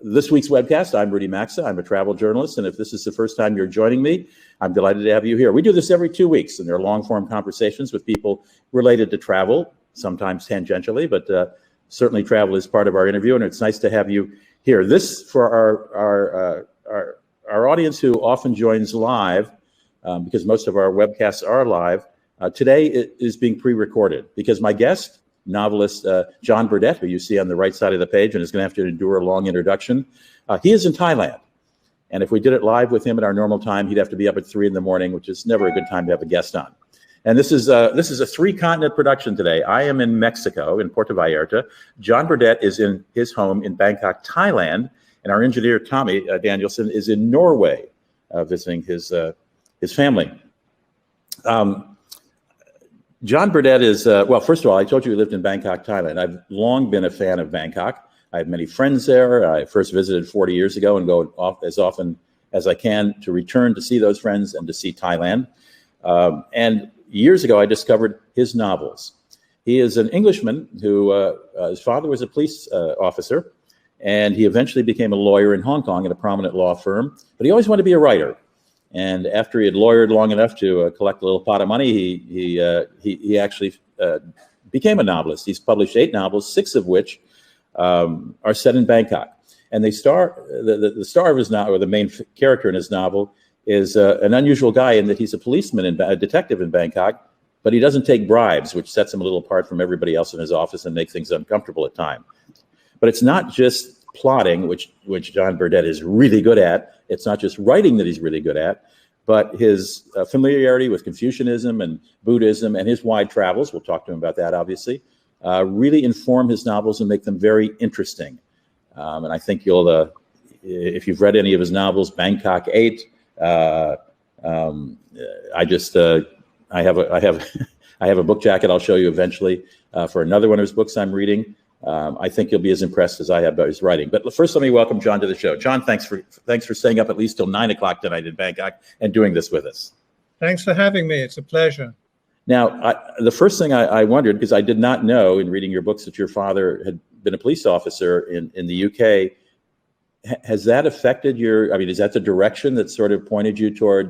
This week's webcast, I'm Rudy Maxa. I'm a travel journalist, and if this is the first time you're joining me, I'm delighted to have you here. We do this every 2 weeks, and they're long-form conversations with people related to travel, sometimes tangentially, but certainly travel is part of our interview, and it's nice to have you here. This, for our audience who often joins live, because most of our webcasts are live, today it is being pre-recorded because my guest, novelist John Burdett, who you see on the right side of the page and is going to have to endure a long introduction. He is in Thailand. And if we did it live with him at our normal time, he'd have to be up at 3 a.m, which is never a good time to have a guest on. And this is a 3-continent production today. I am in Mexico, in Puerto Vallarta. John Burdett is in his home in Bangkok, Thailand. And our engineer, Tommy Danielson, is in Norway, visiting his family. John Burdett is, well, first of all, I told you he lived in Bangkok, Thailand. I've long been a fan of Bangkok. I have many friends there. I first visited 40 years ago and go off as often as I can to return to see those friends and to see Thailand. And years ago, I discovered his novels. He is an Englishman who, his father was a police officer, and he eventually became a lawyer in Hong Kong at a prominent law firm, but he always wanted to be a writer. And after he had lawyered long enough to collect a little pot of money, he actually became a novelist. He's published 8 novels, 6 of which are set in Bangkok. And the star of his novel, or the main character in his novel, is an unusual guy in that he's a policeman, a detective in Bangkok, but he doesn't take bribes, which sets him a little apart from everybody else in his office and makes things uncomfortable at times. But it's not just plotting, which John Burdett is really good at. It's not just writing that he's really good at, but his familiarity with Confucianism and Buddhism and his wide travels, we'll talk to him about that obviously, really inform his novels and make them very interesting. And I think you'll, if you've read any of his novels, Bangkok 8, I have a book jacket I'll show you eventually for another one of his books I'm reading. I think you'll be as impressed as I have by his writing. But first, let me welcome John to the show. John, thanks for staying up at least till 9 o'clock tonight in Bangkok and doing this with us. Thanks for having me. It's a pleasure. Now, the first thing I wondered, because I did not know in reading your books that your father had been a police officer in the UK. Has that affected is that the direction that sort of pointed you toward,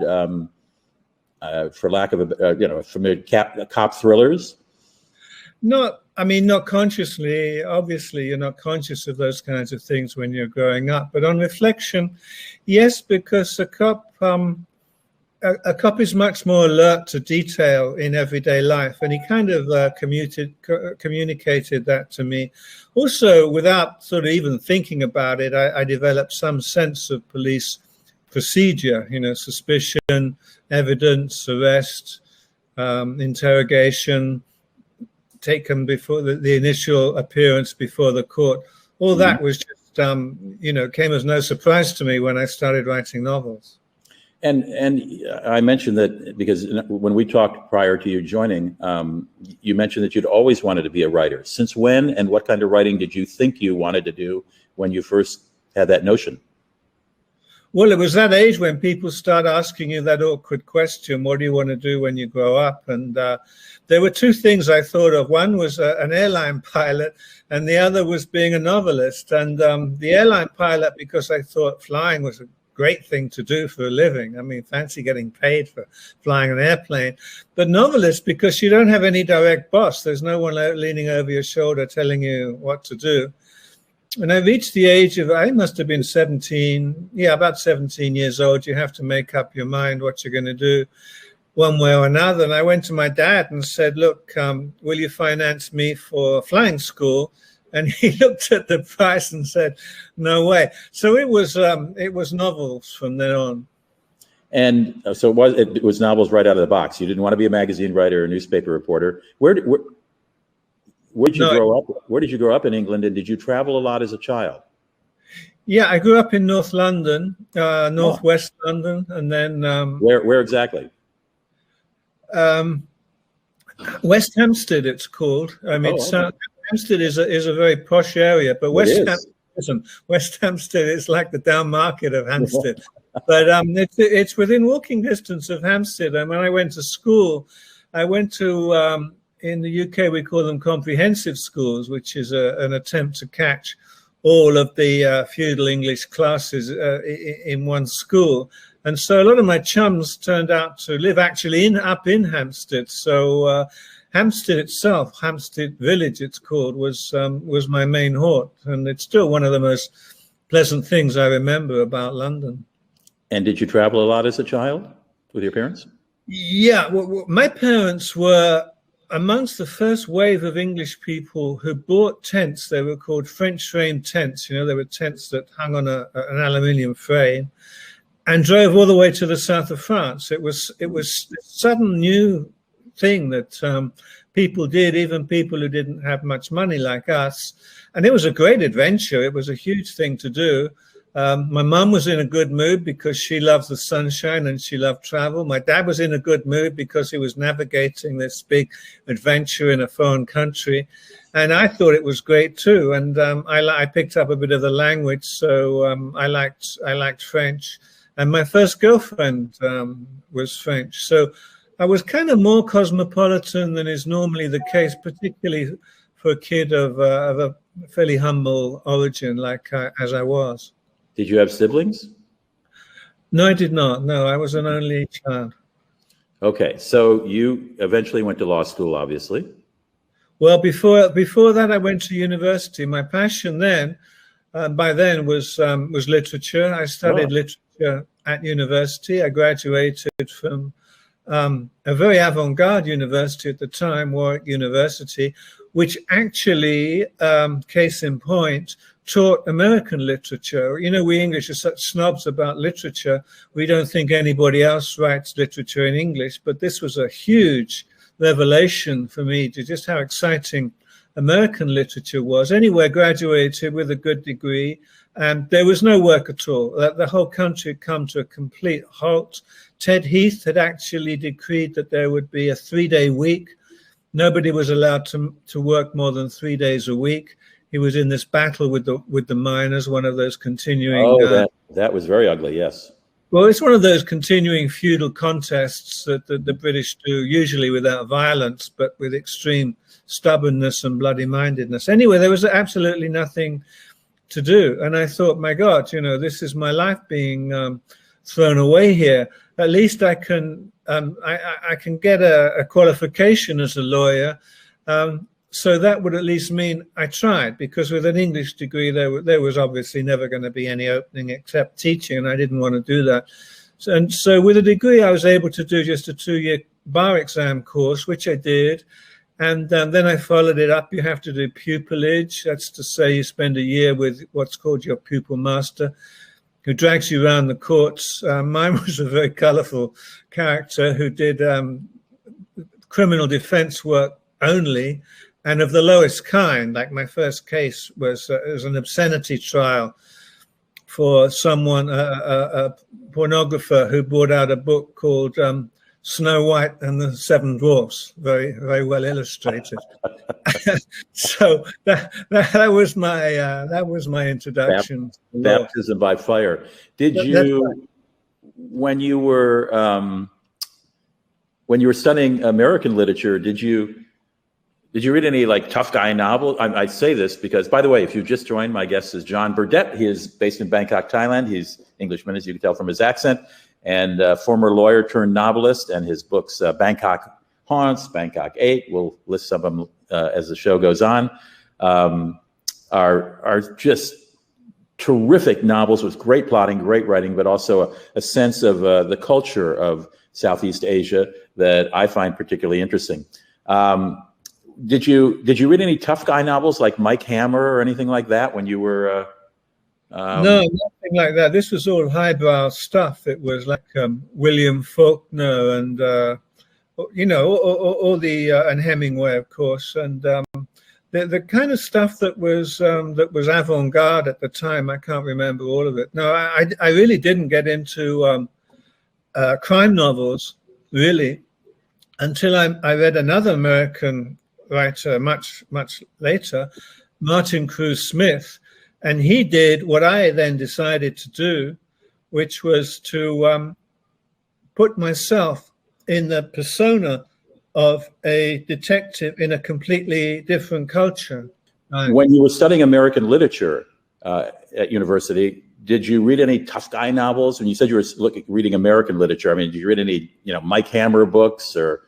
for lack of familiar cop thrillers? Not consciously. Obviously, you're not conscious of those kinds of things when you're growing up. But on reflection, yes, because a cop is much more alert to detail in everyday life, and he kind of communicated that to me. Also, without sort of even thinking about it, I developed some sense of police procedure. Suspicion, evidence, arrest, interrogation, taken before the initial appearance before the court. All that was just, came as no surprise to me when I started writing novels. And I mentioned that because when we talked prior to you joining, you mentioned that you'd always wanted to be a writer. Since when and what kind of writing did you think you wanted to do when you first had that notion? Well, it was that age when people start asking you that awkward question, what do you want to do when you grow up? And there were 2 things I thought of. One was an airline pilot, and the other was being a novelist. And the airline pilot, because I thought flying was a great thing to do for a living. I mean, fancy getting paid for flying an airplane. But novelist, because you don't have any direct boss. There's no one leaning over your shoulder telling you what to do. And I reached the age of, I must have been 17, about 17 years old. You have to make up your mind what you're going to do one way or another. And I went to my dad and said, look, will you finance me for flying school? And he looked at the price and said, no way. So it was novels from then on. And so it was novels right out of the box. You didn't want to be a magazine writer or a newspaper reporter. Where did you grow up? Where did you grow up in England, and did you travel a lot as a child? Yeah, I grew up in North London, northwest London, and then where exactly? West Hampstead, it's called. I mean, Hampstead is a very posh area, but West Hampstead is like the down market of Hampstead. But it's within walking distance of Hampstead. And when I went to school, I went to in the UK, we call them comprehensive schools, which is an attempt to catch all of the feudal English classes in one school. And so a lot of my chums turned out to live actually up in Hampstead. So Hampstead itself, Hampstead Village it's called, was my main haunt. And it's still one of the most pleasant things I remember about London. And did you travel a lot as a child with your parents? Yeah, well, my parents were amongst the first wave of English people who bought tents. They were called French frame tents. You know, they were tents that hung on an aluminium frame, and drove all the way to the south of France. It was a sudden new thing that people did, even people who didn't have much money like us. And it was a great adventure. It was a huge thing to do. My mum was in a good mood because she loved the sunshine and she loved travel. My dad was in a good mood because he was navigating this big adventure in a foreign country. And I thought it was great too. And I picked up a bit of the language, so I liked French. And my first girlfriend was French. So I was kind of more cosmopolitan than is normally the case, particularly for a kid of a fairly humble origin like as I was. Did you have siblings? No, I did not. No, I was an only child. Okay, so you eventually went to law school, obviously. Well, before that, I went to university. My passion then, by then, was literature. I studied literature at university. I graduated from a very avant-garde university at the time, Warwick University, which actually, case in point, taught American literature. You know, we English are such snobs about literature. We don't think anybody else writes literature in English, but this was a huge revelation for me to just how exciting American literature was. Anyway, I graduated with a good degree, and there was no work at all. The whole country had come to a complete halt. Ted Heath had actually decreed that there would be a 3-day week. Nobody was allowed to work more than 3 days a week. He was in this battle with the miners, one of those continuing. Oh, that was very ugly. Yes. Well, it's one of those continuing feudal contests that the British do, usually without violence, but with extreme stubbornness and bloody-mindedness. Anyway, there was absolutely nothing to do, and I thought, my God, you know, this is my life being thrown away here. At least I can get a qualification as a lawyer. So that would at least mean I tried, because with an English degree, there was obviously never going to be any opening except teaching, and I didn't want to do that. So with a degree, I was able to do just a 2-year bar exam course, which I did. And then I followed it up. You have to do pupillage. That's to say you spend a year with what's called your pupil master, who drags you around the courts. Mine was a very colorful character who did criminal defense work only, and of the lowest kind. Like my first case was an obscenity trial for someone, a pornographer who brought out a book called Snow White and the Seven Dwarfs, very, very well illustrated. So that was my introduction. Baptism by fire. Did you, when you were studying American literature, did you read any like tough guy novels? I say this because, by the way, if you just joined, my guest is John Burdett. He is based in Bangkok, Thailand. He's Englishman, as you can tell from his accent, and former lawyer turned novelist. And his books, Bangkok Haunts, Bangkok 8, we'll list some of them as the show goes on, are just terrific novels with great plotting, great writing, but also a sense of the culture of Southeast Asia that I find particularly interesting. Did you read any tough guy novels like Mike Hammer or anything like that when you were? No, nothing like that. This was all highbrow stuff. It was like William Faulkner and all the and Hemingway, of course, and the kind of stuff that was avant-garde at the time. I can't remember all of it. No, I really didn't get into crime novels really until I read another American writer much later, Martin Cruz Smith, and he did what I then decided to do, which was to put myself in the persona of a detective in a completely different culture. When you were studying American literature, at university. Did you read any tough guy novels? When you said you were reading American literature, I mean, did you read any, Mike Hammer books or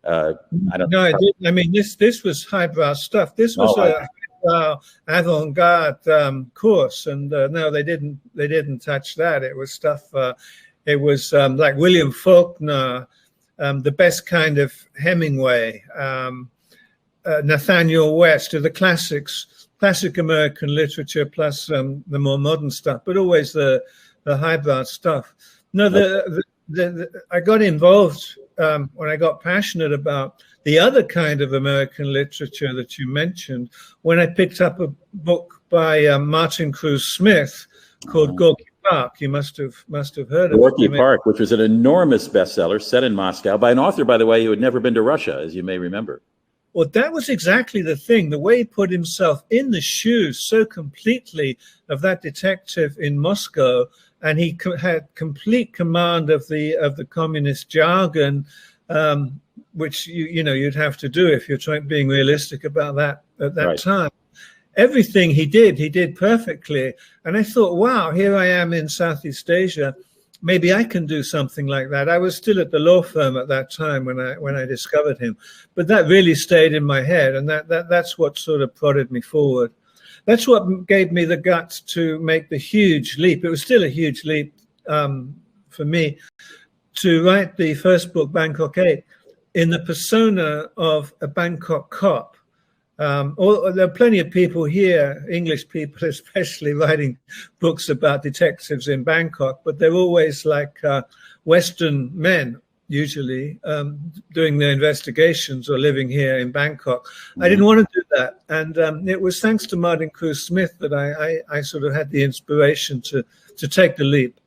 I don't know? No, I didn't. I mean, this was highbrow stuff. This was a highbrow avant-garde course, and no, they didn't touch that. It was stuff. It was like William Faulkner, the best kind of Hemingway, Nathaniel West, the classic American literature, plus the more modern stuff, but always the highbrow stuff. No, I got involved when I got passionate about the other kind of American literature that you mentioned, when I picked up a book by Martin Cruz Smith called Gorky Park. You must have heard of it. Gorky Park, which was an enormous bestseller set in Moscow by an author, by the way, who had never been to Russia, as you may remember. Well, that was exactly the thing, the way he put himself in the shoes so completely of that detective in Moscow, and he had complete command of the communist jargon, which you'd have to do if you're being realistic about that at that time. Everything he did perfectly, and I thought, wow, here I am in Southeast Asia. Maybe I can do something like that. I was still at the law firm at that time when I discovered him, but that really stayed in my head, and that's what sort of prodded me forward. That's what gave me the guts to make the huge leap. It was still a huge leap for me to write the first book, Bangkok 8, in the persona of a Bangkok cop. There are plenty of people here, English people especially, writing books about detectives in Bangkok, but they're always like Western men, usually, doing their investigations or living here in Bangkok. I didn't want to do that. And it was thanks to Martin Cruz Smith that I sort of had the inspiration to take the leap.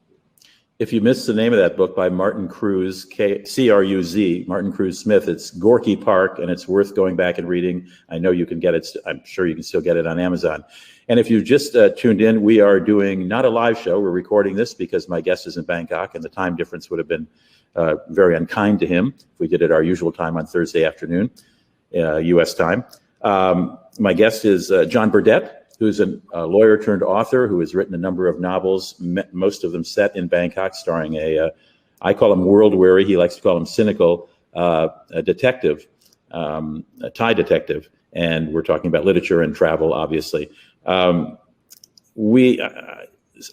If you missed the name of that book by Martin Cruz, C-R-U-Z, Martin Cruz Smith, it's Gorky Park, and it's worth going back and reading. I know you can get it. I'm sure you can still get it on Amazon. And if you just tuned in, we are doing not a live show. We're recording this because my guest is in Bangkok, and the time difference would have been very unkind to him if we did it our usual time on Thursday afternoon, U.S. time. My guest is John Burdett, who's a lawyer turned author who has written a number of novels, most of them set in Bangkok, starring I call him world-weary, he likes to call him cynical, a detective, a Thai detective, and we're talking about literature and travel, obviously.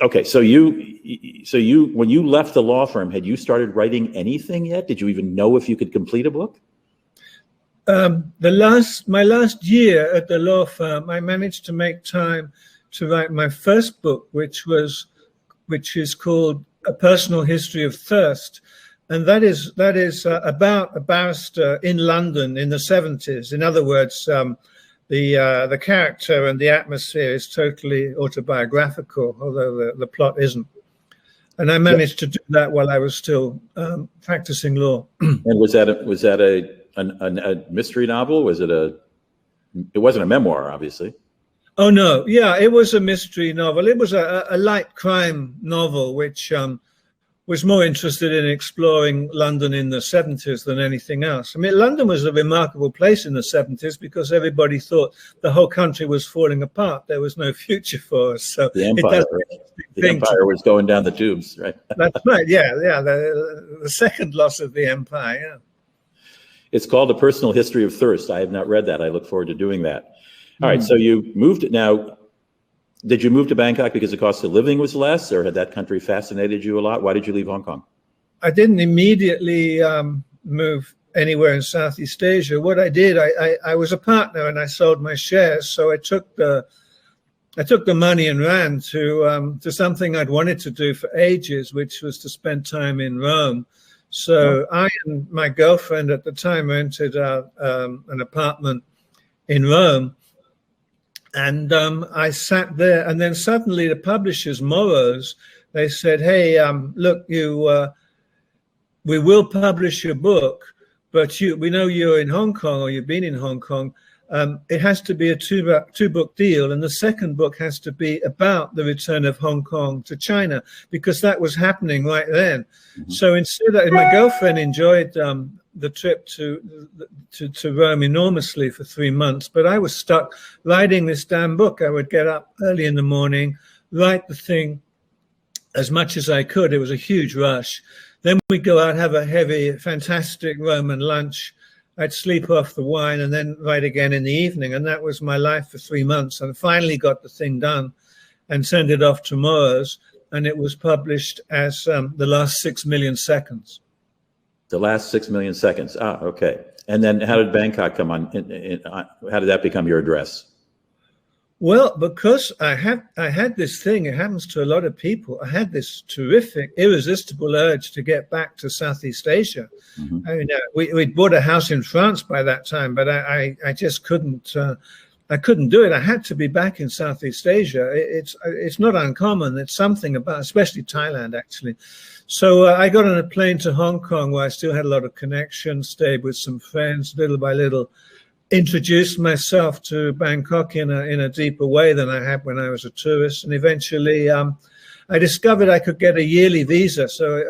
Okay, so you when you left the law firm, had you started writing anything yet? Did you even know if you could complete a book? My last year at the law firm, I managed to make time to write my first book, which is called A Personal History of Thirst, and that is about a barrister in London in the 70s. In other words, the character and the atmosphere is totally autobiographical, although the plot isn't. And I managed to do that while I was still practicing law. And was that a mystery novel? It wasn't a memoir, obviously. Oh, no. Yeah, it was a mystery novel. It was a light crime novel, which was more interested in exploring London in the 70s than anything else. I mean, London was a remarkable place in the 70s because everybody thought the whole country was falling apart. There was no future for us. So the empire was going down the tubes, right? That's right. Yeah. The second loss of the empire. Yeah. It's called A Personal History of Thirst. I have not read that. I look forward to doing that. All right. So you moved now. Did you move to Bangkok because the cost of living was less, or had that country fascinated you a lot? Why did you leave Hong Kong? I didn't immediately move anywhere in Southeast Asia. What I did, I was a partner and I sold my shares. So I took the money and ran to something I'd wanted to do for ages, which was to spend time in Rome. So I and my girlfriend at the time rented an apartment in Rome. And I sat there, and then suddenly the publishers, Morrow's, they said, "Hey, look, we will publish your book, but we know you're in Hong Kong, or you've been in Hong Kong. It has to be a two-book deal, and the second book has to be about the return of Hong Kong to China, because that was happening right then." Mm-hmm. So instead, my girlfriend enjoyed the trip to Rome enormously for 3 months, but I was stuck writing this damn book. I would get up early in the morning, write the thing as much as I could. It was a huge rush. Then we'd go out, have a heavy, fantastic Roman lunch. I'd sleep off the wine and then write again in the evening. And that was my life for 3 months. And finally got the thing done and sent it off to Moors. And it was published as The Last 6 Million Seconds. The Last 6 Million Seconds. Ah, okay. And then how did Bangkok come on? How did that become your address? Well, because I had this thing, it happens to a lot of people. I had this terrific, irresistible urge to get back to Southeast Asia. Mm-hmm. I mean, we'd bought a house in France by that time, but I just couldn't. I couldn't do it. I had to be back in Southeast Asia. It's not uncommon. It's something about, especially Thailand, actually. So I got on a plane to Hong Kong, where I still had a lot of connections, stayed with some friends, little by little. Introduced myself to Bangkok in a deeper way than I had when I was a tourist, and eventually I discovered I could get a yearly visa, so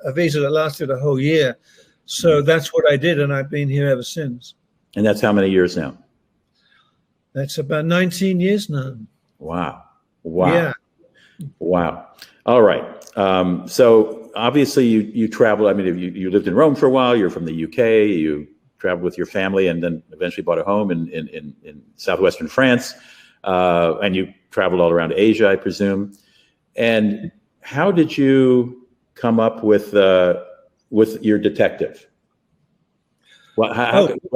a visa that lasted a whole year. So that's what I did, and I've been here ever since. And that's how many years now? That's about 19 years now. Wow! Wow! Yeah. Wow! All right. So obviously you traveled. I mean, you lived in Rome for a while. You're from the UK. You traveled with your family, and then eventually bought a home in southwestern France, and you traveled all around Asia, I presume. And how did you come up with your detective? Well,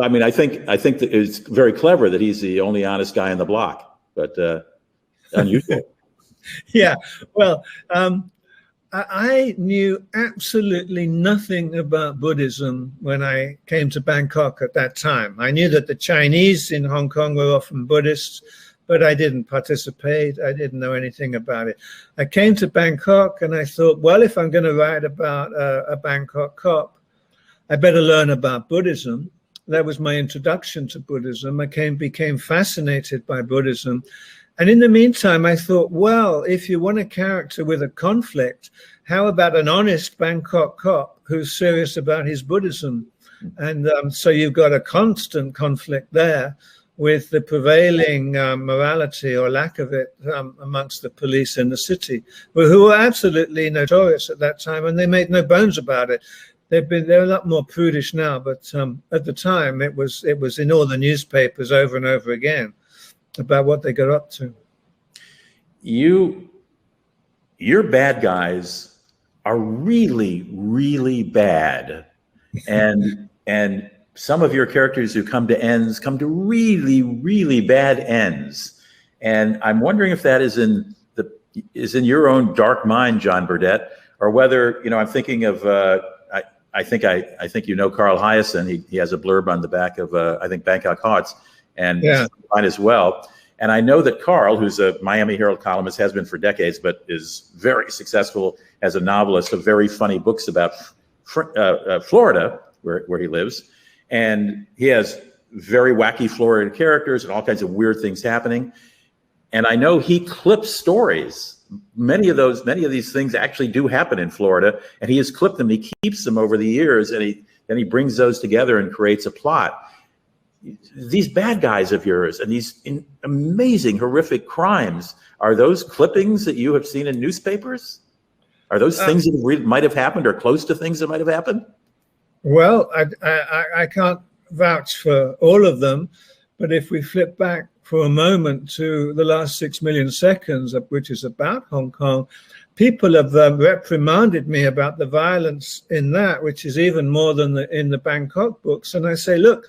I mean, I think that it's very clever that he's the only honest guy on the block, but unusual. Yeah. Well, I knew absolutely nothing about Buddhism when I came to Bangkok at that time. I knew that the Chinese in Hong Kong were often Buddhists, but I didn't participate. I didn't know anything about it. I came to Bangkok and I thought, well, if I'm going to write about a Bangkok cop, I better learn about Buddhism. That was my introduction to Buddhism. I became fascinated by Buddhism. And in the meantime, I thought, well, if you want a character with a conflict, how about an honest Bangkok cop who's serious about his Buddhism? And so you've got a constant conflict there with the prevailing morality or lack of it amongst the police in the city, who were absolutely notorious at that time, and they made no bones about it. They're a lot more prudish now, but at the time it was in all the newspapers over and over again about what they got up to. Your bad guys are really, really bad, and some of your characters who come to really, really bad ends. And I'm wondering if that is in your own dark mind, John Burdett, or whether, I'm thinking of I think you know Carl Hyacin. He has a blurb on the back of I think Bangkok Haunts, and mine as well. And I know that Carl, who's a Miami Herald columnist, has been for decades, but is very successful as a novelist of very funny books about Florida, where he lives. And he has very wacky Florida characters and all kinds of weird things happening. And I know he clips stories. Many of these things actually do happen in Florida, and he has clipped them. He keeps them over the years, and he brings those together and creates a plot. These bad guys of yours and these amazing, horrific crimes, are those clippings that you have seen in newspapers? Are those things that might have happened, or close to things that might have happened? Well, I can't vouch for all of them, but if we flip back for a moment to The Last 6 Million Seconds, which is about Hong Kong, people have reprimanded me about the violence in that, which is even more than in the Bangkok books. And I say, look,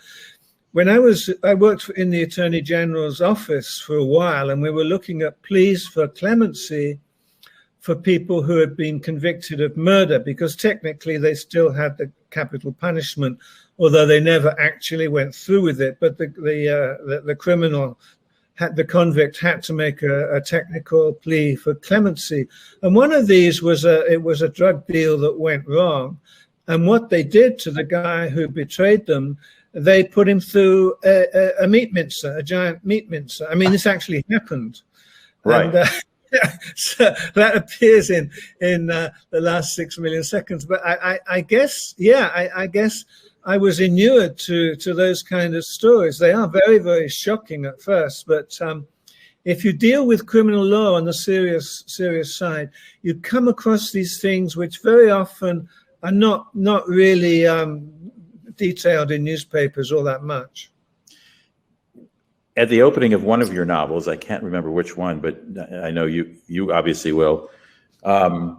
when I worked in the Attorney General's office for a while, and we were looking at pleas for clemency for people who had been convicted of murder, because technically they still had the capital punishment, although they never actually went through with it. But the criminal, the convict, had to make a technical plea for clemency. And one of these was a drug deal that went wrong. And what they did to the guy who betrayed them, they put him through a meat mincer, a giant meat mincer. I mean, this actually happened. Right. And, so that appears in The Last 6 Million Seconds. But I guess I was inured to those kind of stories. They are very, very shocking at first, but if you deal with criminal law on the serious side, you come across these things which very often are not really detailed in newspapers all that much. At the opening of one of your novels, I can't remember which one, but I know you obviously will. A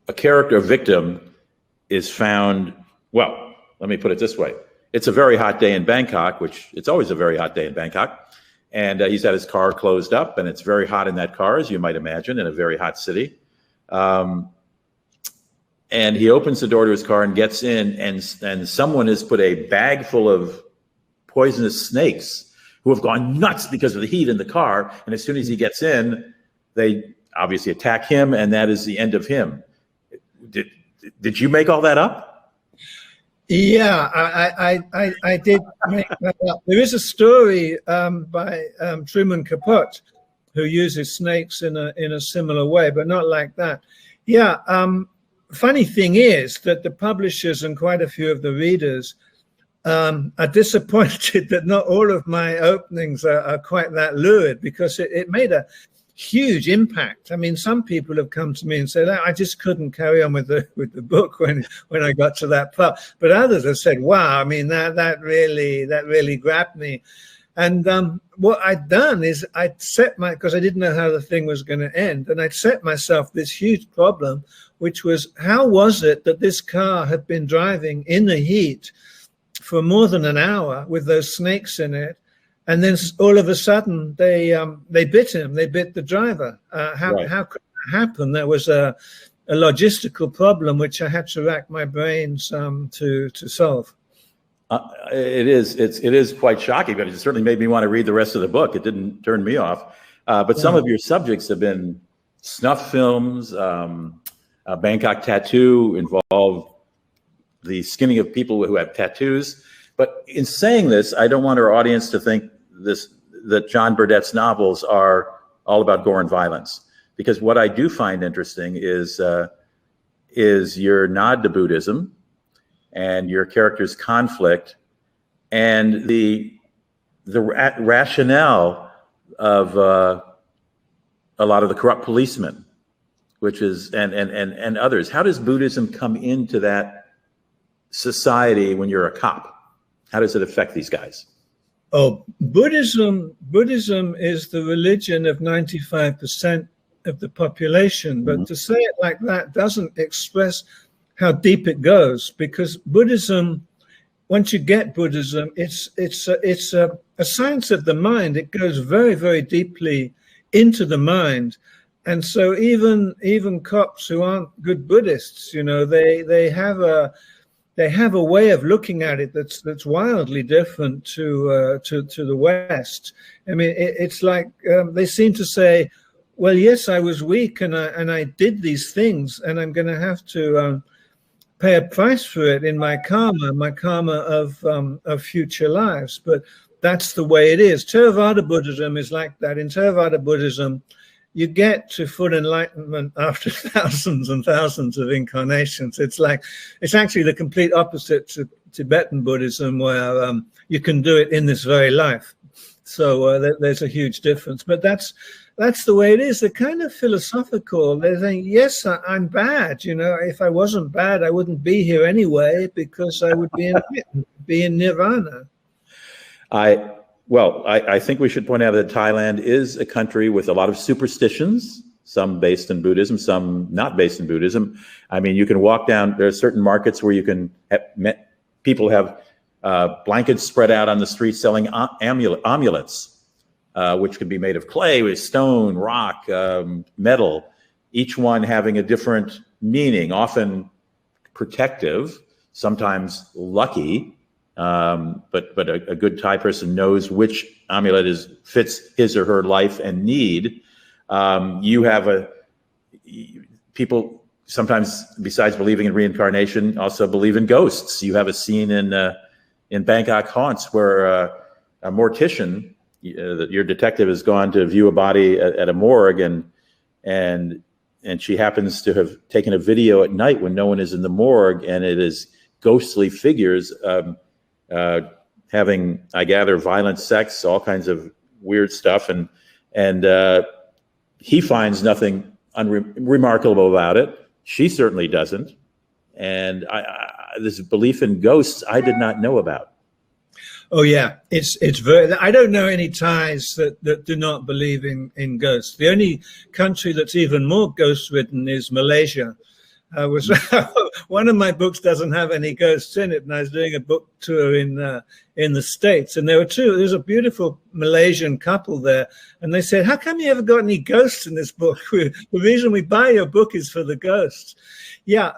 victim, is found. Well, let me put it this way: it's a very hot day in Bangkok, which it's always a very hot day in Bangkok, and he's had his car closed up, and it's very hot in that car, as you might imagine, in a very hot city. And he opens the door to his car and gets in, and someone has put a bag full of poisonous snakes who have gone nuts because of the heat in the car. And as soon as he gets in, they obviously attack him, and that is the end of him. Did you make all that up? Yeah, I did make that up. There is a story by Truman Capote, who uses snakes in a similar way, but not like that. Yeah. Funny thing is that the publishers and quite a few of the readers are disappointed that not all of my openings are quite that lurid, because it made a huge impact. I mean, some people have come to me and said, I just couldn't carry on with the book when I got to that part. But others have said, wow, I mean, that really grabbed me. And what I'd done is because I didn't know how the thing was going to end, and I'd set myself this huge problem, which was, how was it that this car had been driving in the heat for more than an hour with those snakes in it, and then all of a sudden they bit him, they bit the driver. How could that happen? There was a logistical problem which I had to rack my brains to solve. It is quite shocking, but it certainly made me want to read the rest of the book. It didn't turn me off. But some of your subjects have been snuff films. Bangkok Tattoo involved the skinning of people who have tattoos. But in saying this, I don't want our audience to think that John Burdett's novels are all about gore and violence, because what I do find interesting is your nod to Buddhism and your character's conflict and the rationale of a lot of the corrupt policemen, which is and others. How does Buddhism come into that society when you're a cop? How does it affect these guys? Oh, Buddhism is the religion of 95% of the population, but to say it like that doesn't express how deep it goes, because Buddhism, once you get Buddhism, it's a science of the mind. It goes very, very deeply into the mind. And so even cops who aren't good Buddhists, they have a way of looking at it that's wildly different to the West. I mean, it's like they seem to say, well, yes, I was weak and I did these things, and I'm going to have to pay a price for it in my karma of future lives. But that's the way it is. Theravada Buddhism is like that. In Theravada Buddhism, you get to full enlightenment after thousands and thousands of incarnations. It's actually the complete opposite to Tibetan Buddhism, where you can do it in this very life. So there's a huge difference. But that's the way it is. They're kind of philosophical. They're saying, yes, I'm bad. If I wasn't bad, I wouldn't be here anyway, because I would be in nirvana. I think we should point out that Thailand is a country with a lot of superstitions, some based in Buddhism, some not based in Buddhism. I mean, you can walk down, there are certain markets where you can people have blankets spread out on the street selling amulets, which can be made of clay, with stone, rock, metal, each one having a different meaning, often protective, sometimes lucky. But a good Thai person knows which amulet fits his or her life and need. People sometimes, besides believing in reincarnation, also believe in ghosts. You have a scene in Bangkok Haunts where a mortician, your detective, has gone to view a body at a morgue, and she happens to have taken a video at night when no one is in the morgue, and it is ghostly figures having, I gather, violent sex, all kinds of weird stuff, and he finds nothing remarkable about it. She certainly doesn't. And this belief in ghosts, I did not know about. Oh yeah, it's very. I don't know any Thais that do not believe in ghosts. The only country that's even more ghost-ridden is Malaysia. One of my books doesn't have any ghosts in it, and I was doing a book tour in the States, and there was a beautiful Malaysian couple there, and they said, "How come you haven't got any ghosts in this book? The reason we buy your book is for the ghosts." Yeah,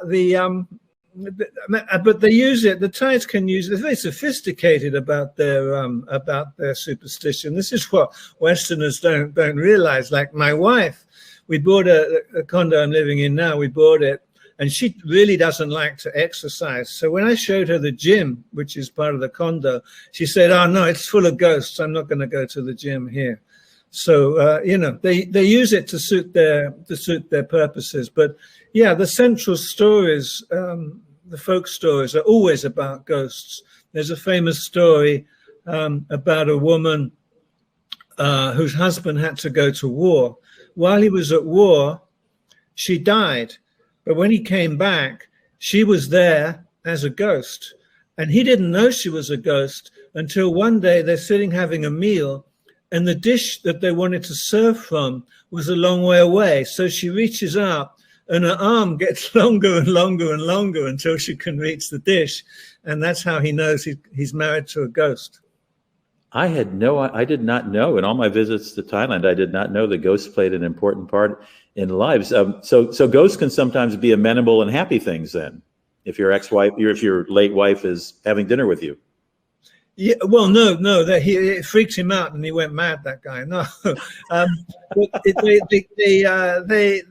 but they use it. The Thais can use it. They're very sophisticated about their superstition. This is what Westerners don't realize. Like my wife, we bought a condo I'm living in now. We bought it, and she really doesn't like to exercise. So when I showed her the gym, which is part of the condo, she said, "Oh no, it's full of ghosts. I'm not going to go to the gym here." So they use it to suit their purposes. But yeah, the central stories. The folk stories are always about ghosts. There's a famous story about a woman whose husband had to go to war. While he was at war, she died. But when he came back, she was there as a ghost. And he didn't know she was a ghost until one day they're sitting having a meal, and the dish that they wanted to serve from was a long way away. So she reaches out, and her arm gets longer and longer and longer until she can reach the dish. And that's how he knows he's married to a ghost. I did not know. In all my visits to Thailand, I did not know that ghosts played an important part in lives. So ghosts can sometimes be amenable and happy things then, if your ex-wife, if your late wife is having dinner with you. Yeah, well, no, it freaked him out and he went mad, that guy. No,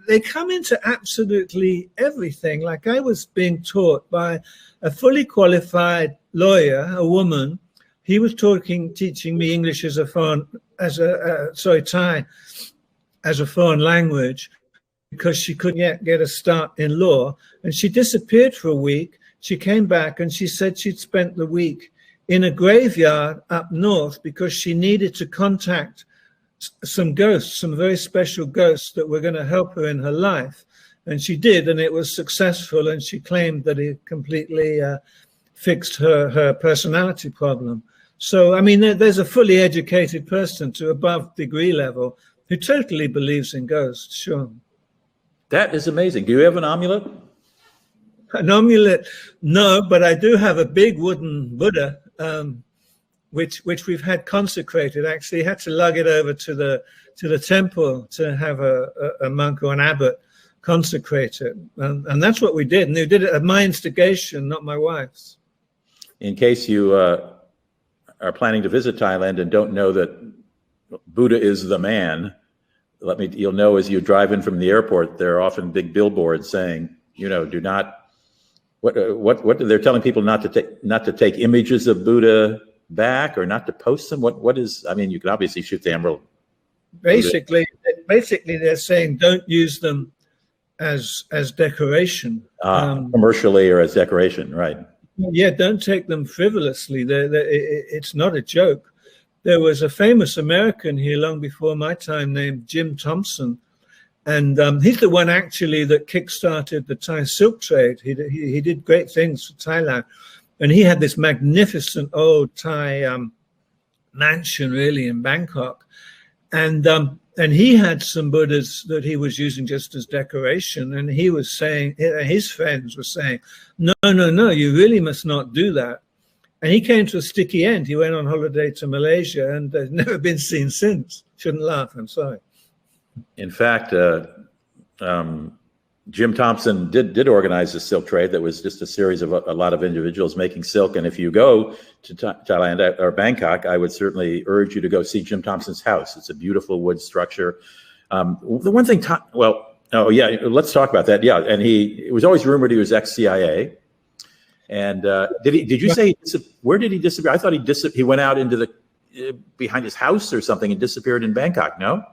they come into absolutely everything. Like I was being taught by a fully qualified lawyer, a woman. He was teaching me English as a foreign, Thai as a foreign language, because she couldn't yet get a start in law. And she disappeared for a week. She came back and she said she'd spent the week in a graveyard up north because she needed to contact some ghosts, some very special ghosts that were going to help her in her life. And she did, and it was successful. And she claimed that it completely fixed her personality problem. So, I mean, there's a fully educated person to above degree level who totally believes in ghosts, sure. That is amazing. Do you have an amulet? An amulet? No, but I do have a big wooden Buddha, which we've had consecrated. Actually, had to lug it over to the temple to have a monk or an abbot consecrate it, and that's what we did. And they did it at my instigation, not my wife's. In case you are planning to visit Thailand and don't know that Buddha is the man, you'll know as you drive in from the airport, there are often big billboards saying, do not. What they're telling people not to take images of Buddha back or not to post them. What is? I mean, you can obviously shoot the emerald. Basically, they're saying don't use them as decoration, commercially or as decoration, right? Yeah, don't take them frivolously. It's not a joke. There was a famous American here long before my time named Jim Thompson. And he's the one actually that kickstarted the Thai silk trade. He did great things for Thailand. And he had this magnificent old Thai mansion really in Bangkok. And he had some Buddhas that he was using just as decoration. And he was saying, his friends were saying, no, you really must not do that. And he came to a sticky end. He went on holiday to Malaysia and has never been seen since. Shouldn't laugh, I'm sorry. In fact, Jim Thompson did organize a silk trade that was just a series of a lot of individuals making silk. And if you go to Thailand or Bangkok, I would certainly urge you to go see Jim Thompson's house. It's a beautiful wood structure. The one thing, let's talk about that. Yeah, and it was always rumored he was ex-CIA. And did you say, where did he disappear? I thought he went out into behind his house or something and disappeared in Bangkok, no?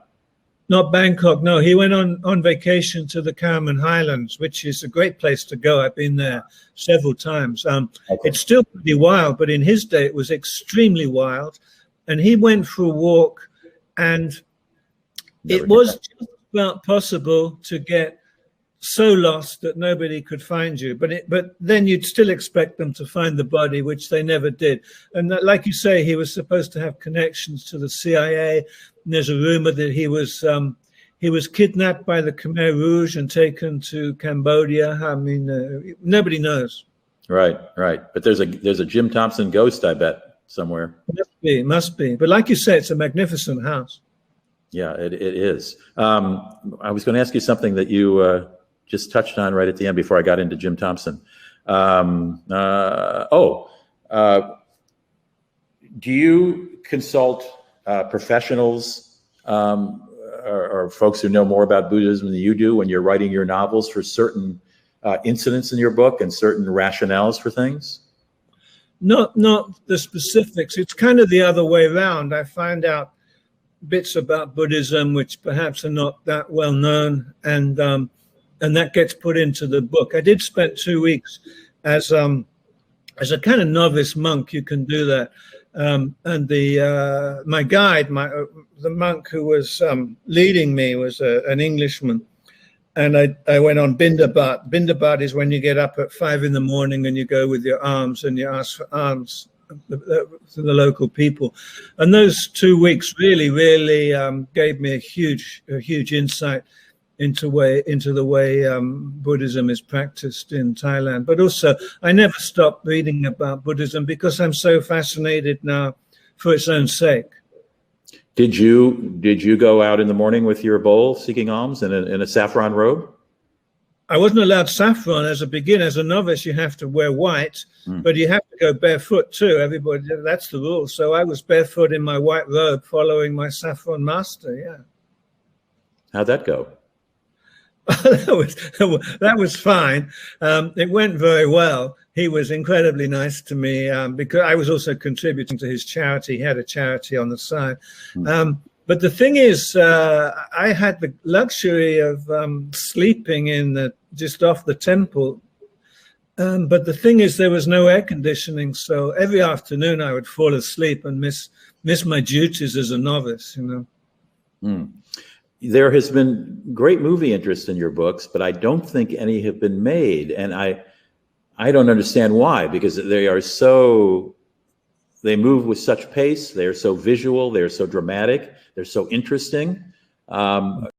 Not Bangkok, no. He went on vacation to the Cayman Highlands, which is a great place to go. I've been there several times. Okay. It's still pretty wild, but in his day it was extremely wild. And he went for a walk, and it was just about possible to get so lost that nobody could find you. But then you'd still expect them to find the body, which they never did. And like you say, he was supposed to have connections to the CIA. And there's a rumor that he was kidnapped by the Khmer Rouge and taken to Cambodia. I mean, nobody knows. Right. But there's a Jim Thompson ghost, I bet, somewhere. Must be. But like you say, it's a magnificent house. Yeah, it is. I was going to ask you something that you just touched on right at the end before I got into Jim Thompson. Do you consult professionals or folks who know more about Buddhism than you do when you're writing your novels for certain incidents in your book and certain rationales for things? Not the specifics. It's kind of the other way around. I find out bits about Buddhism which perhaps are not that well known, and that gets put into the book. I did spend 2 weeks as a kind of novice monk. You can do that. And my guide, the monk who was leading me, was an Englishman, and I went on Bindabat. Bindabat is when you get up at 5 in the morning and you go with your alms and you ask for alms to the local people. And those 2 weeks really gave me a huge insight into the way Buddhism is practiced in Thailand. But also, I never stopped reading about Buddhism because I'm so fascinated now for its own sake. Did you go out in the morning with your bowl seeking alms in a saffron robe? I wasn't allowed saffron as a beginner. As a novice, you have to wear white, but you have to go barefoot too. Everybody, that's the rule. So I was barefoot in my white robe, following my saffron master. Yeah. How'd that go? that was fine. It went very well. He was incredibly nice to me because I was also contributing to his charity. He had a charity on the side. But the thing is, I had the luxury of sleeping just off the temple. But the thing is, there was no air conditioning, so every afternoon I would fall asleep and miss my duties as a novice. There has been great movie interest in your books, but I don't think any have been made, and I don't understand why, because they move with such pace, they're so visual, they're so dramatic, they're so interesting. But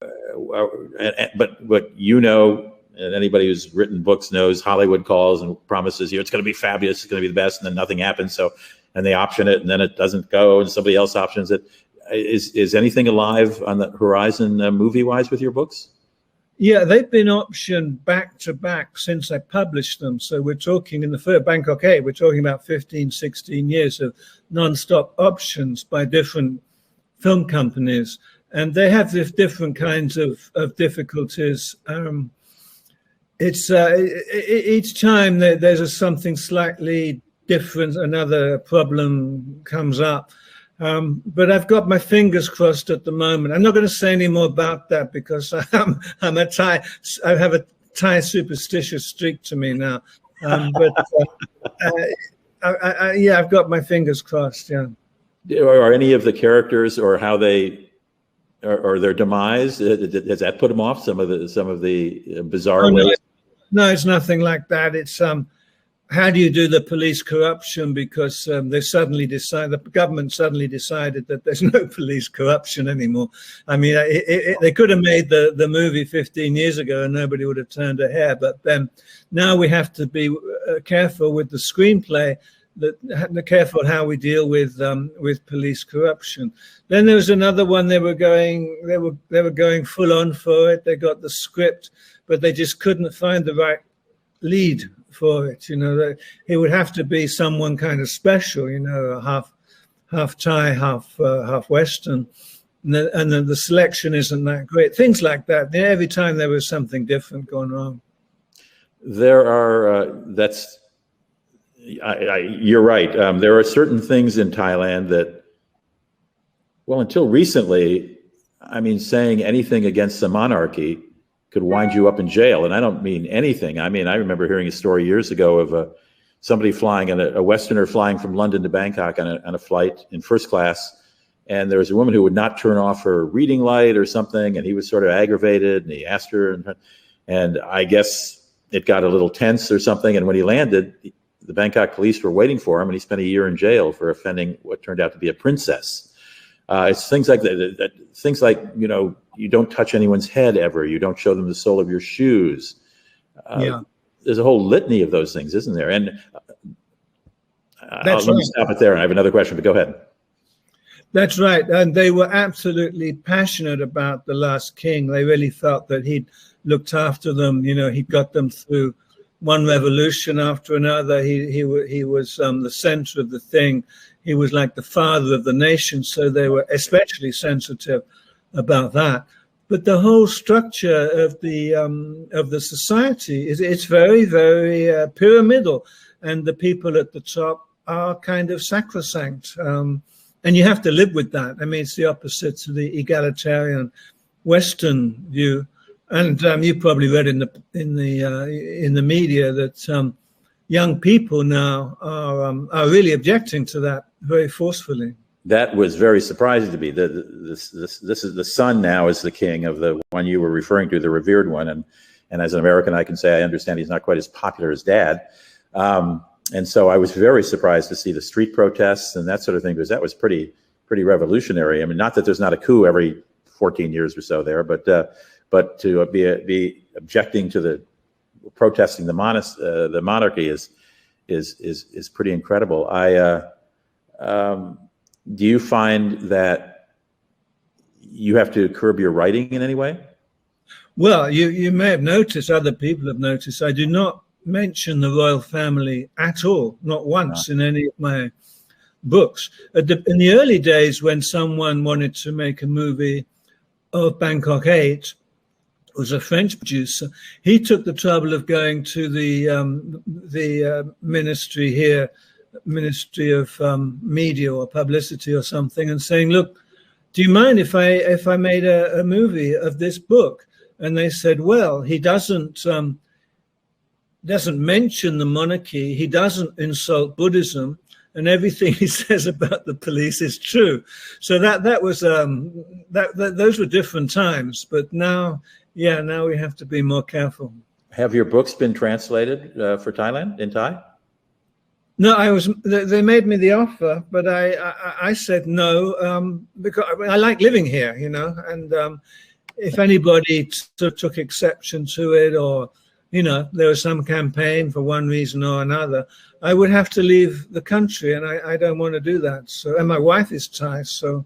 and anybody who's written books knows Hollywood calls and promises you it's going to be fabulous, it's going to be the best, and then nothing happens. And they option it, and then it doesn't go, and somebody else options it. Is anything alive on the horizon movie-wise with your books? Yeah, they've been optioned back to back since I published them. So we're talking in the first Bangkok 8, we're talking about 15, 16 years of non-stop options by different film companies. And they have different kinds of difficulties. Each time there's something slightly different, another problem comes up. But I've got my fingers crossed at the moment. I'm not going to say any more about that because I'm a Thai. I have a Thai superstitious streak to me now. I've got my fingers crossed. Yeah. Are any of the characters or how they or their demise, has that put them off? Some of the bizarre ways? No, it's nothing like that. It's how do you do the police corruption? Because the government suddenly decided that there's no police corruption anymore. I mean, they could have made the movie 15 years ago and nobody would have turned a hair. But then now we have to be careful with the screenplay, careful how we deal with police corruption. Then there was another one. They were going full on for it. They got the script, but they just couldn't find the right lead for it. It would have to be someone kind of special, half Thai, half Western, and then the selection isn't that great. Things like that. Every time there was something different going on. There are you're right. There are certain things in Thailand that, well, until recently, I mean, saying anything against the monarchy could wind you up in jail. And I don't mean anything. I mean, I remember hearing a story years ago of somebody flying, a Westerner flying from London to Bangkok on a flight in first class. And there was a woman who would not turn off her reading light or something. And he was sort of aggravated, and he asked her, and I guess it got a little tense or something. And when he landed, the Bangkok police were waiting for him, and he spent a year in jail for offending what turned out to be a princess. It's things like that. Things like, you know, you don't touch anyone's head ever. You don't show them the sole of your shoes. There's a whole litany of those things, isn't there? And let me stop it there. I have another question, but go ahead. That's right. And they were absolutely passionate about the last king. They really felt that he'd looked after them. You know, he'd got them through one revolution after another. He was the center of the thing. He was like the father of the nation. So they were especially sensitive about that. But the whole structure of the society it's very, very pyramidal, and the people at the top are kind of sacrosanct. And you have to live with that. I mean, it's the opposite to the egalitarian Western view. And you probably read in the media that young people now are really objecting to that very forcefully. That was very surprising to me. This is the son now is the king of the one you were referring to, the revered one. And as an American, I can say I understand he's not quite as popular as Dad. And so I was very surprised to see the street protests and that sort of thing, because that was pretty revolutionary. I mean, not that there's not a coup every 14 years or so there, but to be objecting to the protesting the monarchy is pretty incredible. Do you find that you have to curb your writing in any way? Well, you may have noticed, other people have noticed, I do not mention the royal family at all, not once in any of my books. In the early days, when someone wanted to make a movie of Bangkok 8, it was a French producer. He took the trouble of going to the ministry here, Ministry of Media or Publicity or something, and saying, "Look, do you mind if I made a movie of this book?" And they said, "Well, he doesn't mention the monarchy, he doesn't insult Buddhism, and everything he says about the police is true." So that was those were different times, but now we have to be more careful. Have your books been translated for Thailand in Thai? No, they made me the offer, but I said no, because I like living here, you know, and if anybody took exception to it, or you know, there was some campaign for one reason or another, I would have to leave the country, and I don't want to do that. So, and my wife is Thai, so,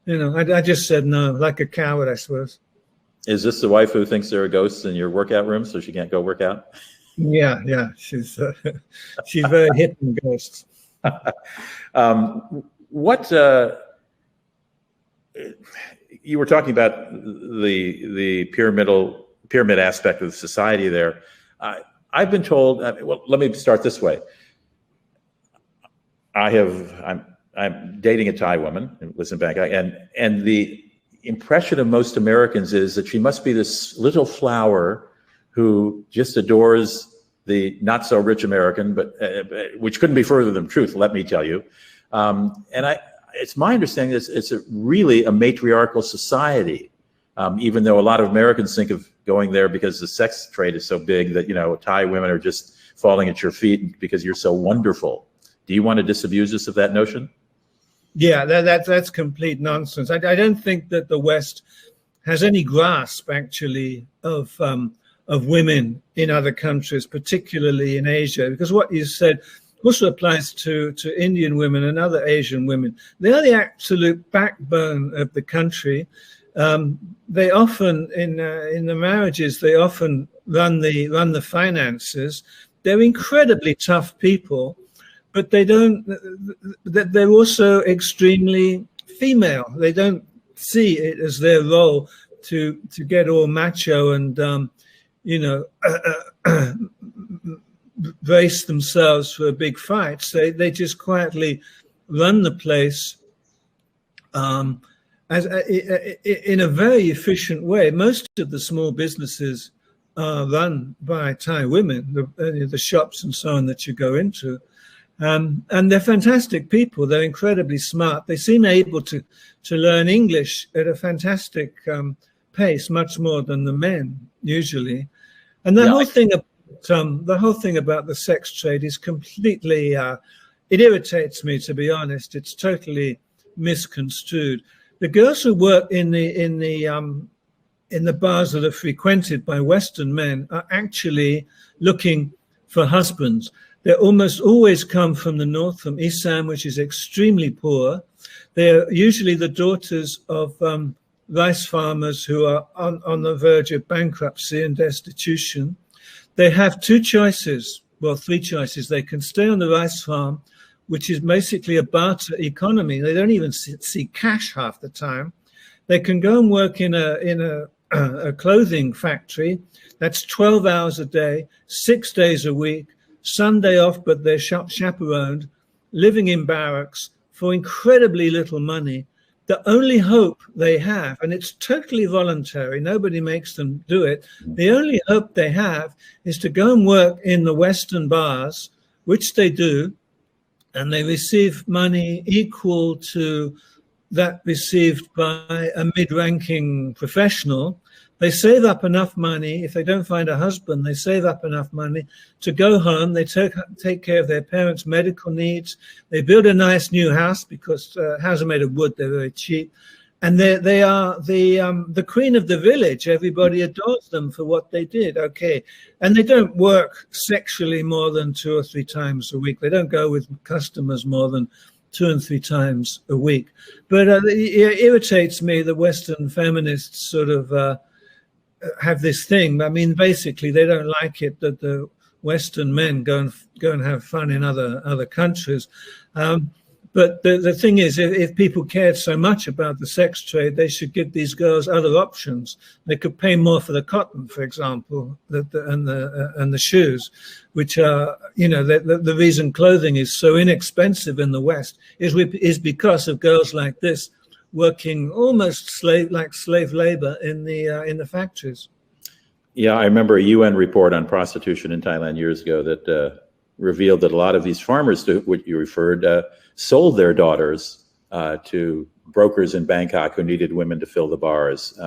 you know, I just said no, like a coward, I suppose. Is this the wife who thinks there are ghosts in your workout room, so she can't go work out? Yeah, she's very hip on ghosts. You were talking about the pyramid aspect of society there. I've been told. Well, let me start this way. I'm dating a Thai woman who lives in Bangkok, and the impression of most Americans is that she must be this little flower who just adores the not so rich American, but which couldn't be further than truth, let me tell you. It's my understanding that it's really a matriarchal society, even though a lot of Americans think of going there because the sex trade is so big that, you know, Thai women are just falling at your feet because you're so wonderful. Do you want to disabuse us of that notion? Yeah, that's complete nonsense. I don't think that the West has any grasp, actually, of women in other countries, particularly in Asia, because what you said also applies to Indian women and other Asian women. They are the absolute backbone of the country. They often, in the marriages, they often run the finances. They're incredibly tough people, but they're also extremely female. They don't see it as their role to get all macho and brace themselves for big fights. They just quietly run the place, in a very efficient way. Most of the small businesses are run by Thai women, the shops and so on that you go into. And they're fantastic people. They're incredibly smart. They seem able to learn English at a fantastic pace, much more than the men usually. And the whole thing about the sex trade is completely. It irritates me, to be honest. It's totally misconstrued. The girls who work in the bars that are frequented by Western men are actually looking for husbands. They almost always come from the north, from Assam, which is extremely poor. They're usually the daughters of rice farmers who are on the verge of bankruptcy and destitution. They have two choices, well, three choices. They can stay on the rice farm, which is basically a barter economy. They don't even see cash half the time. They can go and work in a clothing factory. That's 12 hours a day, 6 days a week, Sunday off, but they're chaperoned, living in barracks for incredibly little money. The only hope they have, and it's totally voluntary, nobody makes them do it, the only hope they have is to go and work in the Western bars, which they do, and they receive money equal to that received by a mid-ranking professional. They save up enough money. If they don't find a husband, they save up enough money to go home. They take care of their parents' medical needs. They build a nice new house because houses are made of wood. They're very cheap. And they are the queen of the village. Everybody adores them for what they did. Okay. And they don't work sexually more than 2 or 3 times a week. They don't go with customers more than 2 and 3 times a week. But it irritates me that Western feminists sort of have this thing. I mean, basically, they don't like it that the Western men go and have fun in other countries. But the thing is, if people cared so much about the sex trade, they should give these girls other options. They could pay more for the cotton, for example, and the shoes, which are, the reason clothing is so inexpensive in the West is because of girls like this working almost slave labor in the factories. Yeah, I remember a UN report on prostitution in Thailand years ago that revealed that a lot of these farmers to which you referred sold their daughters to brokers in Bangkok who needed women to fill the bars,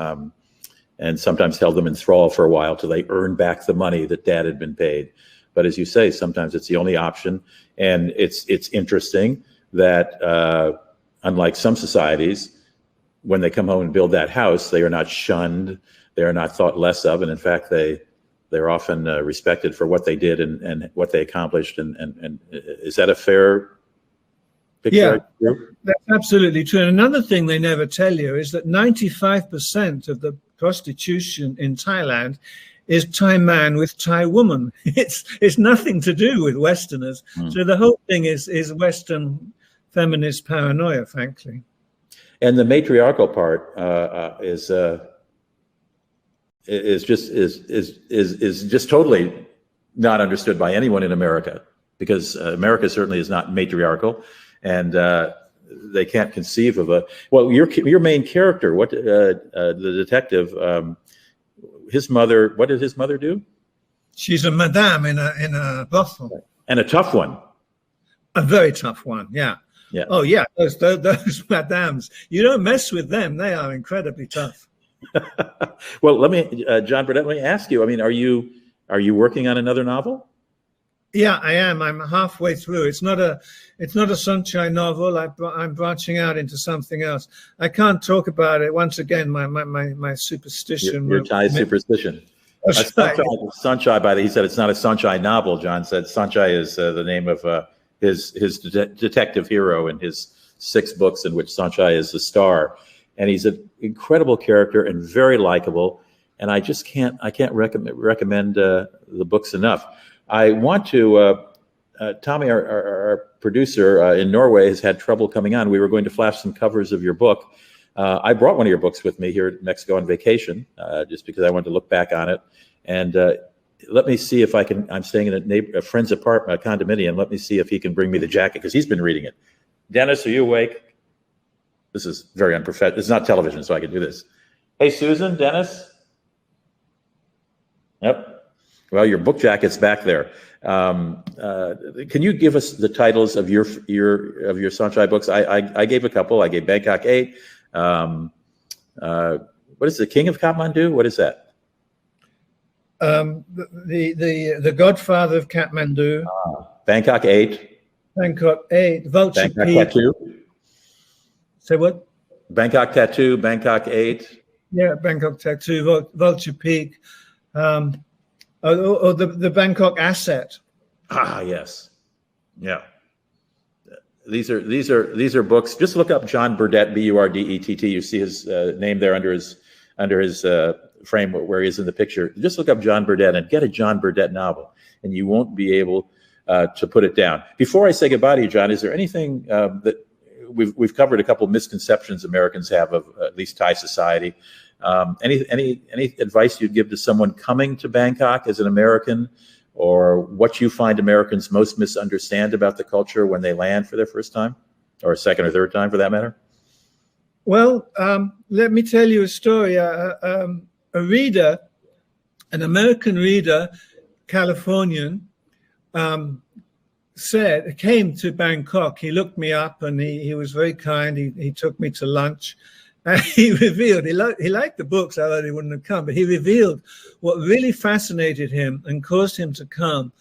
and sometimes held them in thrall for a while till they earned back the money that dad had been paid. But as you say, sometimes it's the only option, and it's interesting that unlike some societies, when they come home and build that house, they are not shunned, they are not thought less of, and in fact, they're often respected for what they did and what they accomplished. And is that a fair picture? Yeah, that's absolutely true. And another thing they never tell you is that 95% of the prostitution in Thailand is Thai man with Thai woman. It's nothing to do with Westerners. So the whole thing is Western feminist paranoia, frankly. And the matriarchal part is just totally not understood by anyone in America, because America certainly is not matriarchal, and they can't conceive of your main character, the detective, his mother. What did his mother do? She's a madame in a brothel, and a tough one. A very tough one, yeah. Yeah. Oh, yeah. Those madames, you don't mess with them. They are incredibly tough. Well, John Burdett, let me ask you. I mean, are you working on another novel? Yeah, I am. I'm halfway through. It's not a Sonchai novel. I'm branching out into something else. I can't talk about it. Once again, my superstition. Your Thai superstition. Sonchai, by the way, he said it's not a Sonchai novel. John said Sonchai is the name of his detective hero in his 6 books, in which Sonchai is the star, and he's an incredible character and very likable. And I can't recommend the books enough. I want to. Tommy, our producer in Norway, has had trouble coming on. We were going to flash some covers of your book. I brought one of your books with me here in Mexico on vacation, just because I wanted to look back on it. And let me see if I can. I'm staying in a friend's apartment, a condominium. Let me see if he can bring me the jacket, because he's been reading it. Dennis, are you awake? This is very unprofessional. It's not television, so I can do this. Hey, Susan, Dennis. Yep. Well, your book jacket's back there. Can you give us the titles of your Sonchai books? I gave a couple. I gave Bangkok 8. What is the King of Kathmandu? What is that? The Godfather of Kathmandu. Bangkok 8. Bangkok 8. Vulture Bangkok Peak. Tattoo. Say what? Bangkok Tattoo. Bangkok 8. Yeah, Bangkok Tattoo. Vulture Peak. Or the Bangkok Asset. Yes. Yeah. These are books. Just look up John Burdett, Burdett. You see his name there under his frame where he is in the picture. Just look up John Burdett and get a John Burdett novel, and you won't be able to put it down. Before I say goodbye to you, John, is there anything that we've covered a couple of misconceptions Americans have of at least Thai society? Any advice you'd give to someone coming to Bangkok as an American, or what you find Americans most misunderstand about the culture when they land for their first time, or second or third time for that matter? Well, let me tell you a story. A reader, an American reader, Californian, came to Bangkok. He looked me up and he was very kind. He took me to lunch. And he revealed, he liked the books, although he wouldn't have come, but he revealed what really fascinated him and caused him to come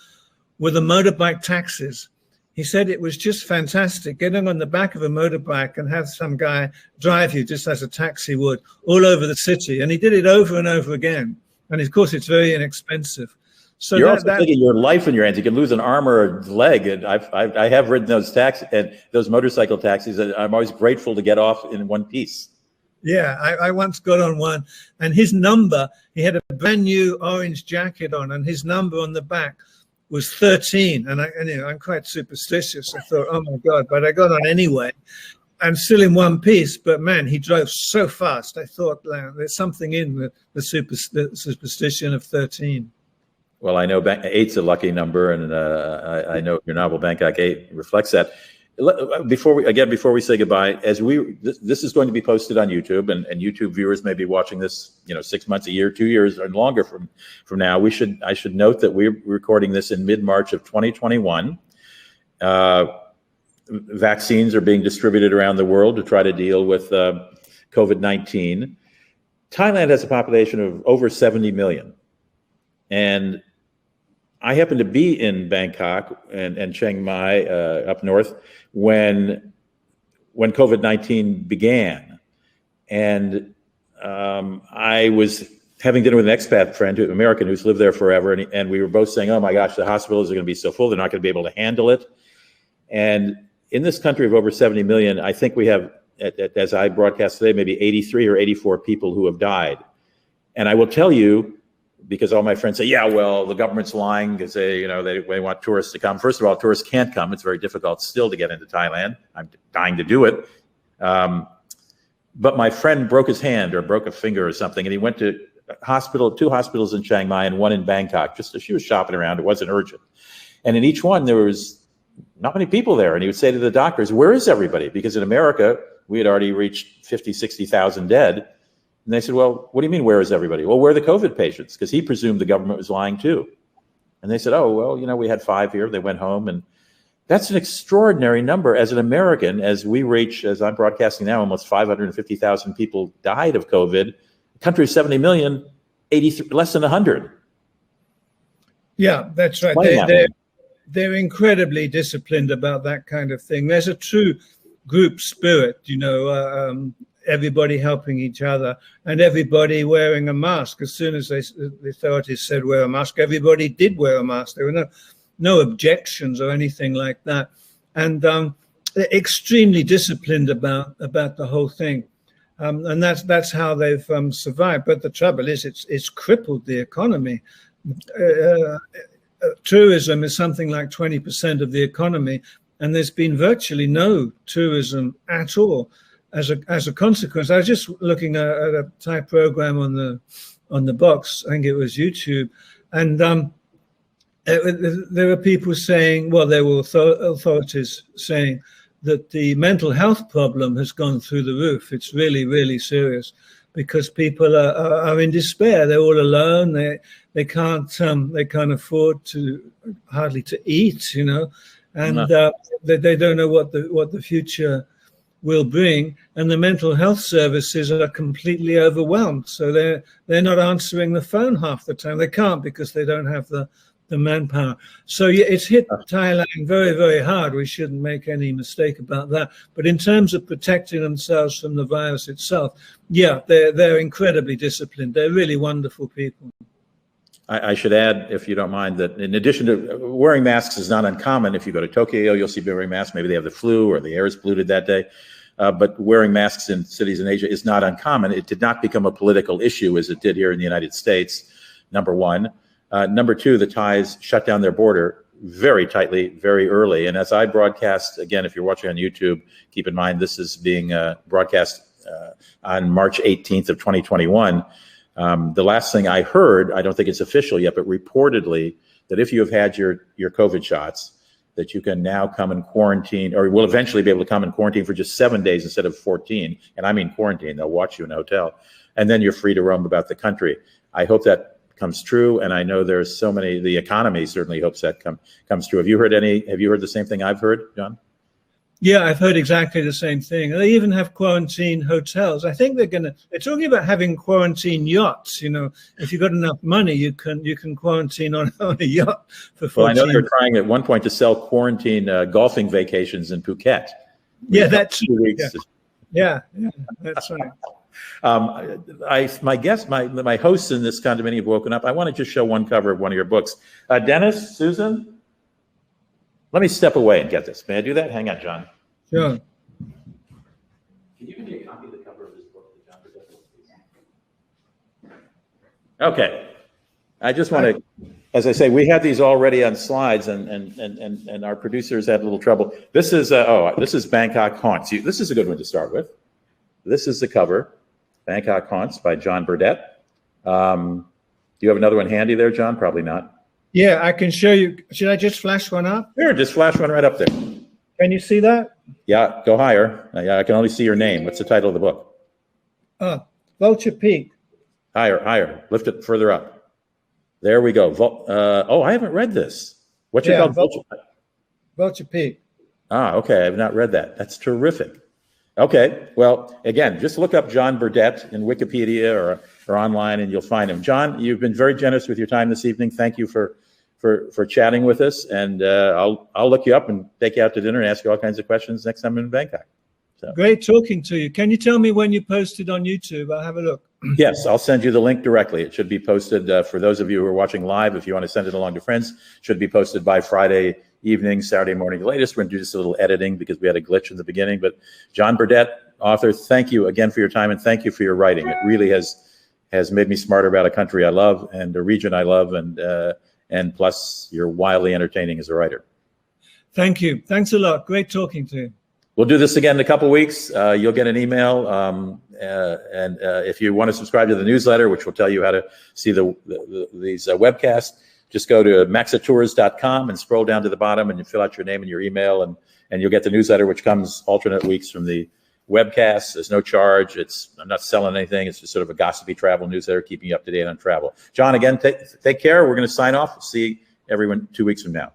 were the motorbike taxis. He said it was just fantastic getting on the back of a motorbike and have some guy drive you just as a taxi would all over the city. And he did it over and over again. And of course, it's very inexpensive. So you're also taking your life in your hands. You can lose an arm or a leg. And I have ridden those motorcycle taxis, and I'm always grateful to get off in one piece. Yeah, I once got on one, and his number, he had a brand new orange jacket on, and his number on the back was 13. And I'm quite superstitious. I thought, oh my God, but I got on anyway. I'm still in one piece, but man, he drove so fast. I thought, there's something in the superstition of 13. Well, I know 8's a lucky number, and I know your novel Bangkok 8 reflects that. Before we say goodbye, this is going to be posted on YouTube, and YouTube viewers may be watching this, 6 months, a year, 2 years, or longer from now. I should note that we're recording this in mid-March of 2021. Vaccines are being distributed around the world to try to deal with COVID-19. Thailand has a population of over 70 million, and I happened to be in Bangkok and Chiang Mai up north when COVID-19 began, and I was having dinner with an expat friend, an American who's lived there forever, and we were both saying, "Oh my gosh, the hospitals are going to be so full; they're not going to be able to handle it." And in this country of over 70 million, I think we have, as I broadcast today, maybe 83 or 84 people who have died. And I will tell you, because all my friends say, yeah, well, the government's lying because they want tourists to come. First of all, tourists can't come. It's very difficult still to get into Thailand. I'm dying to do it. But my friend broke his hand or broke a finger or something, and he went to two hospitals in Chiang Mai and one in Bangkok, just as she was shopping around. It wasn't urgent. And in each one, there was not many people there. And he would say to the doctors, where is everybody? Because in America, we had already reached 50, 60,000 dead. And they said, well, what do you mean, where is everybody? Well, where are the COVID patients? Because he presumed the government was lying too. And they said, oh, well, we had 5 here. They went home. And that's an extraordinary number. As an American, as we reach, as I'm broadcasting now, almost 550,000 people died of COVID. The country is 70 million, less than 100. Yeah, that's right. They're incredibly disciplined about that kind of thing. There's a true group spirit, everybody helping each other and everybody wearing a mask. As soon as the authorities said wear a mask, everybody did wear a mask. There were no objections or anything like that. And they're extremely disciplined about the whole thing. And that's how they've survived. But the trouble is it's crippled the economy. Tourism is something like 20% of the economy, and there's been virtually no tourism at all as a consequence. I was just looking at a Thai program on the box, I think it was YouTube, and there were people saying, well, there were authorities saying that the mental health problem has gone through the roof. It's really, really serious because people are in despair. They're all alone. They can't afford hardly to eat, and they don't know what the future will bring, and the mental health services are completely overwhelmed. So they're not answering the phone half the time. They can't because they don't have the manpower. So yeah, it's hit Thailand very, very hard. We shouldn't make any mistake about that. But in terms of protecting themselves from the virus itself, yeah, they're incredibly disciplined. They're really wonderful people. I should add, if you don't mind, that in addition to wearing masks is not uncommon. If you go to Tokyo, you'll see people wearing masks. Maybe they have the flu or the air is polluted that day. But wearing masks in cities in Asia is not uncommon. It did not become a political issue as it did here in the United States, number one. Number two, the Thais shut down their border very tightly, very early. And as I broadcast, again, if you're watching on YouTube, keep in mind this is being broadcast on March 18th of 2021. The last thing I heard, I don't think it's official yet, but reportedly that if you have had your COVID shots, that you can now come and quarantine, or will eventually be able to come and quarantine for just 7 days instead of 14. And I mean quarantine, they'll watch you in a hotel. And then you're free to roam about the country. I hope that comes true. And I know there's so many, the economy certainly hopes that comes true. Have you heard the same thing I've heard, John? Yeah, I've heard exactly the same thing. They even have quarantine hotels. I think they're talking about having quarantine yachts. If you've got enough money, you can quarantine on a yacht for 14. Well, I know they were trying at one point to sell quarantine golfing vacations in Phuket. Yeah, that's 2 weeks. Yeah, that's right. My hosts in this condominium have woken up. I want to just show one cover of one of your books. Dennis, Susan, let me step away and get this. May I do that? Hang on, John. Sure. Can you give me a copy of the cover of this book that John Burdett, please? Okay. I just want to, as I say, we had these already on slides, and our producers had a little trouble. This is Bangkok Haunts. This is a good one to start with. This is the cover, Bangkok Haunts by John Burdett. Do you have another one handy there, John? Probably not. Yeah, I can show you. Should I just flash one up? Sure, just flash one right up there. Can you see that? Yeah, go higher. I can only see your name. What's the title of the book? Vulture Peak. Higher. Lift it further up. There we go. I haven't read this. What's it called? Vulture Peak. Okay. I've not read that. That's terrific. Okay. Well, again, just look up John Burdett in Wikipedia or online, and you'll find him. John, you've been very generous with your time this evening. Thank you for chatting with us, and I'll look you up and take you out to dinner and ask you all kinds of questions next time I'm in Bangkok. So. Great talking to you. Can you tell me when you posted on YouTube? I'll have a look. Yes, I'll send you the link directly. It should be posted for those of you who are watching live. If you want to send it along to friends, it should be posted by Friday evening, Saturday morning, the latest. We're going to do just a little editing because we had a glitch in the beginning. But John Burdett, author, thank you again for your time, and thank you for your writing. It really has made me smarter about a country I love and a region I love, and plus you're wildly entertaining as a writer. Thank you. Thanks a lot. Great talking to you. We'll do this again in a couple of weeks. You'll get an email, and if you want to subscribe to the newsletter, which will tell you how to see these webcasts, just go to maxatours.com and scroll down to the bottom, and you fill out your name and your email, and you'll get the newsletter, which comes alternate weeks from the webcast. There's no charge. I'm not selling anything. It's just sort of a gossipy travel newsletter, keeping you up to date on travel. John, again, take care. We're going to sign off. See everyone 2 weeks from now.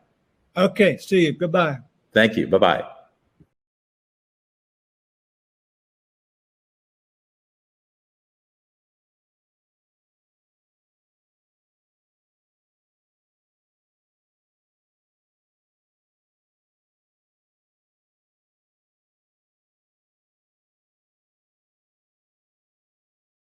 Okay. See you. Goodbye. Thank you. Bye-bye.